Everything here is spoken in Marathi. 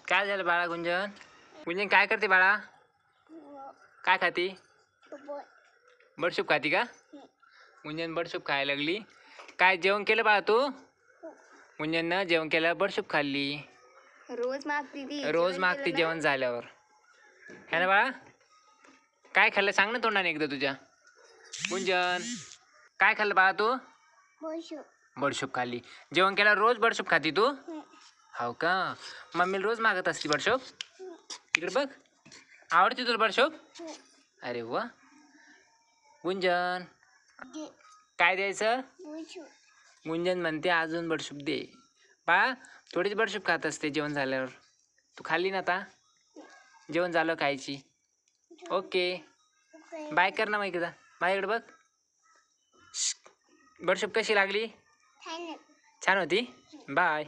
काय झालं बाळा गुंजन? गुंजन काय करते बाळा? काय खाती? बडसूप खाती का? गुंजन बडसूप खायला लागली. काय जेवण केलं बाळा तू? गुंजननं जेवण केलं, बडसूप खाल्ली. रोज मागती ती. रोज मागते जेवण झाल्यावर. है ना बाळा? काय खाल्लं सांग ना तोंडाने एकदा तुझ्या. गुंजन काय खाल्लं बाळा तू? बडसूप खाल्ली. जेवण केल्यावर रोज बडसूप खाती तू? हो का? मम्मीला रोज मागत असते बडसूप? इकडे बघ. आवडते तुला बडसूप? अरे वा. गुंजन काय द्यायचं? गुंजन म्हणते अजून बडसूप दे. बाळा थोडीच बडसूप खात असते जेवण झाल्यावर. तू खाल्ली ना आता? जेवण झालं खायची. ओके बाय कर ना मग एकदा. बाय इकडे बघ. बडसूप कशी लागली? छान होती. बाय.